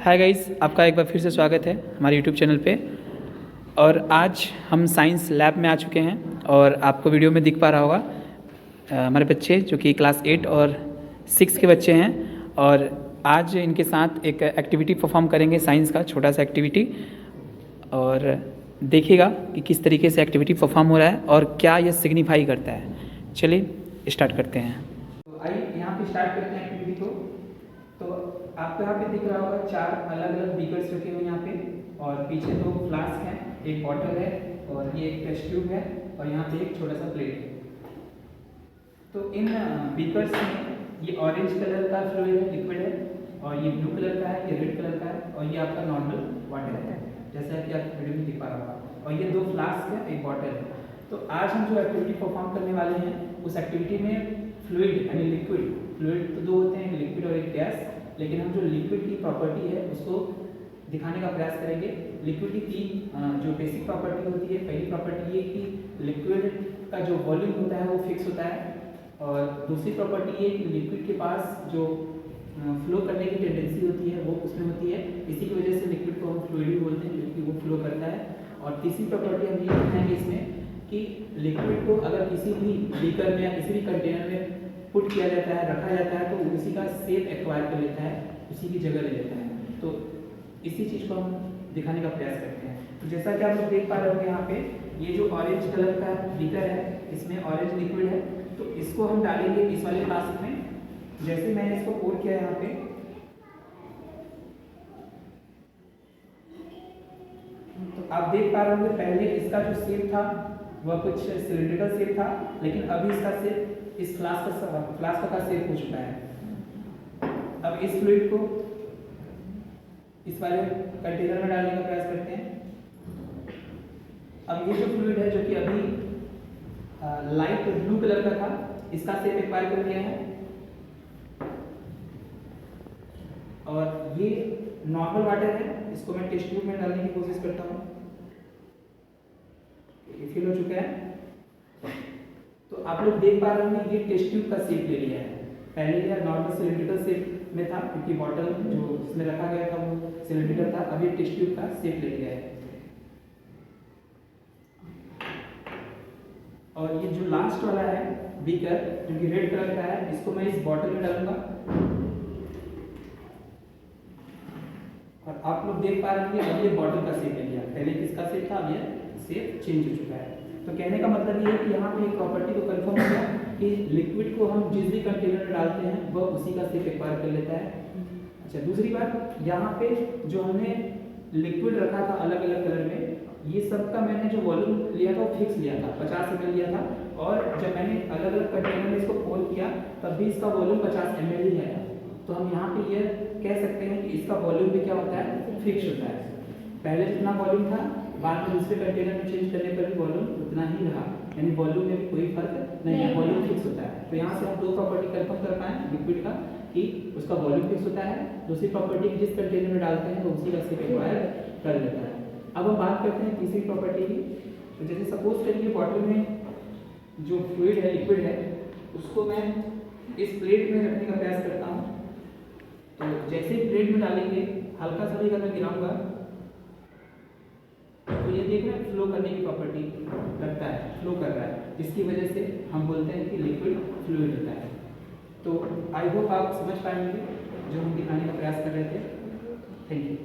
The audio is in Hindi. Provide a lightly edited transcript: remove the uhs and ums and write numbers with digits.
हाय गाइस, आपका एक बार फिर से स्वागत है हमारे यूट्यूब चैनल पे। और आज हम साइंस लैब में आ चुके हैं और आपको वीडियो में दिख पा रहा होगा हमारे बच्चे जो कि क्लास 8 और 6 के बच्चे हैं। और आज इनके साथ एक एक्टिविटी परफॉर्म करेंगे, साइंस का छोटा सा एक्टिविटी, और देखिएगा कि किस तरीके से एक्टिविटी परफॉर्म हो रहा है और क्या यह सिग्निफाई करता है। चलिए स्टार्ट करते हैं। तो आइए यहाँ पे स्टार्ट करते हैं एक्टिविटी को। तो आपको यहाँ पे दिख रहा होगा 4 अलग अलग बीकर्स रखे हुए यहाँ पे, और पीछे 2 फ्लास्क हैं, एक बॉटल है और ये एक टेस्ट ट्यूब है, और यहाँ पे एक छोटा सा प्लेट है। तो इन बीकर्स में ये ऑरेंज कलर का फ्लूइड है, लिक्विड है, और ये ब्लू कलर का है, ये रेड कलर का है, और ये आपका नॉर्मल वाटर है, जैसा कि आप वीडियो में दिख पा रहा होगा। और ये 2 फ्लास्क है, एक बॉटल है। तो आज हम जो एक्टिविटी परफॉर्म करने वाले हैं उस एक्टिविटी में फ्लूइड यानी लिक्विड, फ्लूइड तो 2 होते हैं, लिक्विड और एक गैस, लेकिन हम जो लिक्विड की प्रॉपर्टी है उसको दिखाने का प्रयास करेंगे। लिक्विड की 3 जो बेसिक प्रॉपर्टी होती है, पहली प्रॉपर्टी ये कि लिक्विड का जो वॉल्यूम होता है वो फिक्स होता है, और दूसरी प्रॉपर्टी ये कि लिक्विड के पास जो फ्लो करने की टेंडेंसी होती है वो उसमें होती है, इसी की वजह से लिक्विड को हम फ्लूइड भी बोलते हैं क्योंकि वो फ्लो करता है। और तीसरी प्रॉपर्टी हम ये दिखाएंगे इसमें कि लिक्विड को अगर किसी भी बीकर में या किसी भी कंटेनर में पुट किया जाता है, रखा जाता है, तो उसी का शेप एक्वायर कर लेता है, उसी की जगह ले लेता है। तो इसी चीज़ को हम दिखाने का प्रयास करते हैं। तो जैसा कि आप लोग देख पा रहे होंगे यहाँ पे ये जो ऑरेंज कलर का बीकर है इसमें ऑरेंज लिक्विड है, तो इसको हम डालेंगे इस वाले फ्लास्क में। जैसे मैंने इसको पोर किया यहाँ पे, तो आप देख पा रहे होंगे पहले इसका जो शेप था वह कुछ सिलिंड्रिकल शेप था, लेकिन अभी इसका शेप इस फ्लास्क का शेप हो चुका है। अब इस फ्लूइड को इस वाले कंटेनर में डालने का प्रयास करते हैं। अब ये जो फ्लूइड है जो कि अभी लाइट ब्लू कलर का था, इसका शेप एक्वायर कर लिया है, और ये नॉर्मल वाटर है, इसको मैं टेस्ट ट्यूब में डालने की कोशिश करता हूँ। ये फिल हो चुका है। तो आप लोग देख पा रहे होंगे ये टेस्ट ट्यूब का शेप ले लिया है। पहले यह नॉर्मल सिलिंड्रिकल शेप में था क्योंकि बॉटल जो इसमें रखा गया था वो सिलिंड्रिकल था, अभी टेस्ट ट्यूब का शेप ले लिया है। और ये जो लास्ट वाला है बीकर जो कि रेड कलर का है, इसको मैं इस बॉटल में डालूंगा, और आप लोग देख पा रहे होंगे अब ये बॉटल का शेप ले लिया। पहले किसका शेप था, अब ये शेप चेंज हो चुका है। तो कहने का मतलब ये है कि यहाँ पे एक प्रॉपर्टी को कंफर्म हो गया कि लिक्विड को हम जिस भी कंटेनर में डालते हैं वह उसी का शेप एक्वायर कर लेता है। अच्छा, दूसरी बात, यहाँ पे जो हमने लिक्विड रखा था अलग अलग कलर में, ये सब का मैंने जो वॉल्यूम लिया था वो फिक्स लिया था, 50 ml लिया था, और जब मैंने अलग अलग कंटेनर में इसको पोर किया तब भी इसका वॉल्यूम 50 ml ही है। तो हम यहाँ पे ये कह सकते हैं कि इसका वॉल्यूम भी क्या होता है, फिक्स होता है। पहले जितना वॉल्यूम था बाद में दूसरे कंटेनर में चेंज करने पर भी वॉल्यूम उतना ही रहा, यानी वॉल्यूम में भी कोई फर्क नहीं है, वॉल्यूम फिक्स होता है। तो यहाँ से हम 2 प्रॉपर्टी कंफर्म कर पाए लिक्विड का कि उसका वॉल्यूम फिक्स होता है, दूसरी प्रॉपर्टी जिस कंटेनर में डालते हैं वो उसी का शेप एक्वायर कर लेता है। अब हम बात करते हैं तीसरी प्रॉपर्टी की। तो जैसे सपोज करिए बॉटल में जो फ्लूइड है, लिक्विड है, उसको मैं इस प्लेट में रखने का प्रयास करता हूँ। तो जैसे ही प्लेट में डालेंगे हल्का सा भी अगर मैं गिराऊंगा तो ये देख रहे हैं फ्लो करने की प्रॉपर्टी रखता है, फ्लो कर रहा है, जिसकी वजह से हम बोलते हैं कि लिक्विड फ्लूइड होता है। तो आई होप आप समझ पाएंगे जो हम दिखाने का प्रयास कर रहे थे। Thank you.